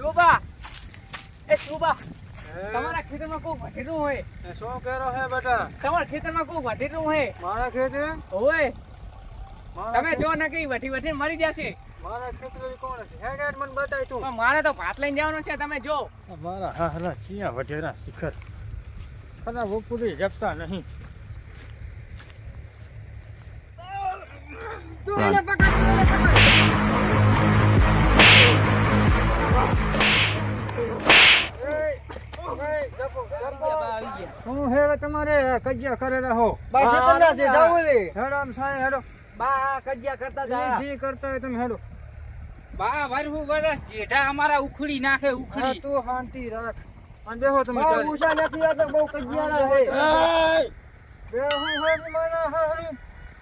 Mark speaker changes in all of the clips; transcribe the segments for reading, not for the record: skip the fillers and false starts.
Speaker 1: શોભા એ શોભા તમારા ખેતરમાં કોઈ વઢેરું હોય
Speaker 2: શું કરો હે બેટા
Speaker 1: તમારા ખેતરમાં કોઈ વઢેરું હોય
Speaker 2: મારા ખેતરે
Speaker 1: હોય
Speaker 2: મારા
Speaker 1: તમે જો ને કઈ વઢી મરી જશે
Speaker 2: મારા ખેતરે કોણ છે હે ગાડ મને બતાય તું
Speaker 1: પણ મારે તો ભાત લઈને જવાનું છે તમે જો
Speaker 2: મારા હારા ચિયા વઢેરા શિખર ખરા બપોરે જપતા નહીં
Speaker 3: તું એને પકડ
Speaker 2: શું હે તમારે કજિયા કરેલા હો
Speaker 3: બસ તમને છે જાવું રે
Speaker 2: હેડો આમ સાય હેડો
Speaker 3: બા કજિયા કરતા હતા
Speaker 2: જી કરતા હોય તમે હેડો
Speaker 4: બા વરહુ વરસ જેઠા અમારા ઉખડી નાખે
Speaker 2: હા
Speaker 4: ઉખડી
Speaker 2: તું શાંતિ રાખ અને બેહો તમે
Speaker 3: બહુ
Speaker 2: ચાલે.
Speaker 3: ઉષા નથી આ તો બહુ કજિયાના છે
Speaker 2: બેહો હે મારા હારી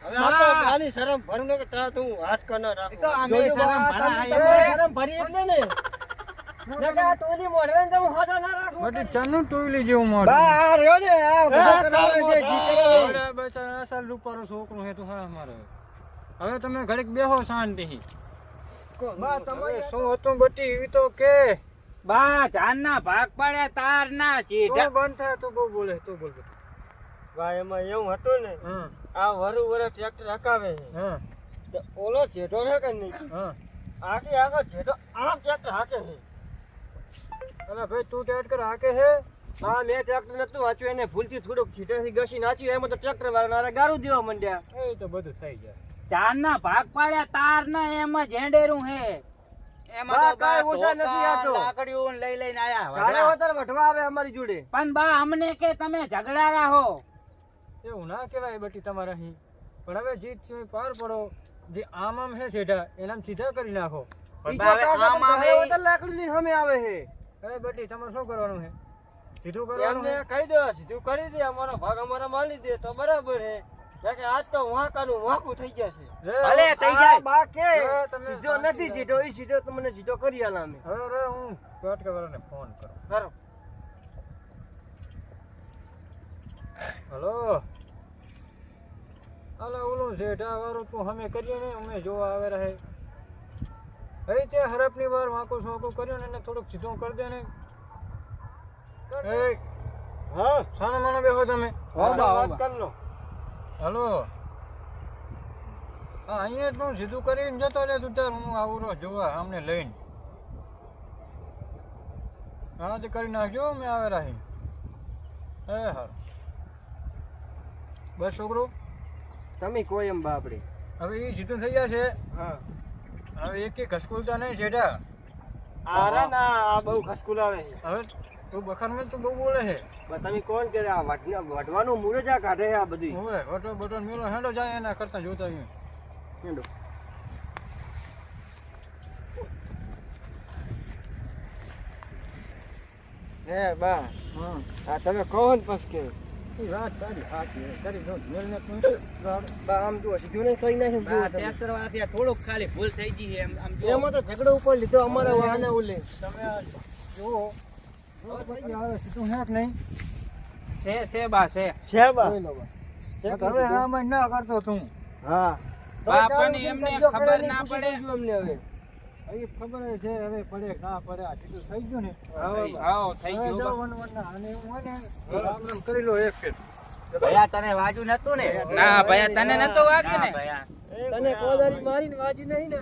Speaker 3: હવે આ તો આની શરમ ભરું ને કે તા તું હાથ કર ના રાખો
Speaker 4: તો અમે
Speaker 3: જોજો
Speaker 4: શરમ
Speaker 3: બા,
Speaker 4: ભરા
Speaker 3: તમે
Speaker 4: એમ.
Speaker 3: શરમ ભરી એટલે ને નકા ટોલી મોઢે ને તમે હોદા ના રાખો
Speaker 2: બટી ચન્નું ટોયલી જેવું મોઢું.
Speaker 3: બા આ રહ્યો ને આ બધો કરાવે છે જી કરે
Speaker 2: અરે બચારા અસલ રૂપારો છોકરો હે તું હા મારે હવે તમે ઘડીક બેહો શાંતિથી
Speaker 3: બા
Speaker 2: હવે
Speaker 3: તમારે
Speaker 2: શું હતું બટી ઈ તો કે
Speaker 4: બા જાનના ભાગ પાડ્યા તારના
Speaker 2: તું
Speaker 4: જેઠા
Speaker 2: બંધ થાય તું બહુ બોલે તું બોલ
Speaker 3: બા એમાં એવું હતું ને
Speaker 2: હા
Speaker 3: આ વરુ વરસ ટ્રેક્ટર હકાવે છે
Speaker 2: હા
Speaker 3: તો ઓલો જેઠો છે કે નહીં
Speaker 2: હા
Speaker 3: આખી આગળ જેઠો આમ ટ્રેક્ટર હાકે છે
Speaker 2: અલા ભાઈ તું ટેટ કર હાકે હે
Speaker 3: હા મેં ટ્રેક્ટર નતું વાંચ્યું એને ભૂલથી થોડુંક છીટેથી ઘસી નાચ્યું એમાં તો ટ્રેક્ટર વાળા ગારું દેવા માંડ્યા
Speaker 2: એ તો બધું થઈ જાય
Speaker 4: જાનના ભાગ પાડ્યા તારના એમાં ઝેંડેરું હે એમાં
Speaker 3: બા,
Speaker 4: તો
Speaker 3: કાંઈ
Speaker 4: બા
Speaker 3: ઓછા નથી આ તો.
Speaker 4: લાકડીઓ લઈ લઈને આયા
Speaker 3: ચારે
Speaker 4: વગડા.
Speaker 3: વધારે વઢવા આવે અમારી જોડે
Speaker 4: પણ બા અમને કે તમે ઝઘડા રહો
Speaker 2: એવું ના કહેવાય બટી તમારા અહીં પણ હવે જીત છે પાર પડો જે આમ આમ હે સેઠા એનામ સીધા કરી નાખો
Speaker 4: પણ
Speaker 3: ઈ
Speaker 4: બા
Speaker 3: તો
Speaker 4: હવે
Speaker 3: કાંઈ
Speaker 4: આમ
Speaker 3: ચારે
Speaker 4: આવે
Speaker 3: વધારે લાકડી લઈને સામે આવે છે
Speaker 2: એ બટી તમારે શું કરવાનું છે સીધું કરવાનું
Speaker 3: એમને
Speaker 2: છે
Speaker 3: કહી દો સીધું કરી દે અમારો ભાગ અમારા માલી દે તો બરાબર હે કે આજ તો વાંકાનું વાંકું થઈ જશે
Speaker 4: ભલે થઈ
Speaker 3: આ
Speaker 4: જાય
Speaker 3: બા કે
Speaker 2: હવે તમે
Speaker 3: સીધો
Speaker 2: શાંતિ
Speaker 3: નથી
Speaker 2: રહો.
Speaker 3: સીધો ઈ સીધો તમને સીધો કરી આલા અમે
Speaker 2: હવે રે હું વાળાને ફોન કરું
Speaker 3: કરો
Speaker 2: હલો અલા ઓલું શેઠા વાળું તું અમે કરીએ ને અમે જોવા આવે રહે હઈ તે હરપની વાર વાંકો સોંકો કર્યો ને એને થોડુંક સીધું કરી દે ને એ
Speaker 3: હા
Speaker 2: સાનો માનો બેહો તમે
Speaker 3: હા બા વાત કર લો
Speaker 2: હલો હા અહીંયા તું સીધું કરીને જતો રે તું તાર હું આવું રહો જોવા અમને લઈને હા તે કરી નાખજો મેં આવે રાહી એ હા બસ છોકરો
Speaker 3: તમે કોઈ એમ બાપડી
Speaker 2: હવે એ સીધું થઈ જશે
Speaker 3: હા
Speaker 2: હવે એક ખસકુલતા નહીં શેઠા
Speaker 3: આરા ના આ બહુ ખસકુલ આવે છે
Speaker 2: હવે તું બખારમાં તું બહુ બોલે છે
Speaker 3: બા તમે કોણ કે આ વઢવાનું મૂળ જ આ કાઢે છે આ બધું
Speaker 2: હવે બટન બટન મેલો હેડો જાય એના કરતા જોતા અહીંયા
Speaker 3: હેંડો. હે બા
Speaker 2: હા
Speaker 3: આ તમે કહો ને પછી કે
Speaker 2: એ વાત તારી સાચી તારી જો મેલને તું
Speaker 3: બા આમ જુઓ સીધું નહીં કહી નાખે
Speaker 4: બા ટ્રેક્ટર વાળાથી આ થોડુંક ખાલી ભૂલ થઈ ગઈ છે એમ આમ જો.
Speaker 3: એમાં તો ઝઘડો ઉપર લીધો અમારા વાહને ઓલે
Speaker 2: તમે આ જુઓ પછી આવે સીધું હે કે નહીં
Speaker 4: છે બા છે
Speaker 3: છે બા
Speaker 2: જોઈ લો બા. હવે આમાં ના કરતો તું
Speaker 3: હા
Speaker 4: બા પણ એમને ખબર ના પડે.
Speaker 3: અમને હવે
Speaker 2: એ ખબર જ છે હવે પડે ના પડે આ સીધું થઈ ગયું ને
Speaker 4: હાવ થઈ
Speaker 2: હવે
Speaker 4: ગયું
Speaker 2: જો
Speaker 4: બા.
Speaker 2: વન આને એવું હોય ને તો રામ રામ કરી લો એક ફેર
Speaker 5: ભયા તને વાજુ નતું ને
Speaker 4: ના ભયા તને નતો વાગ્યું ને
Speaker 3: તને કોદારી મારીને વાજી નહીં ને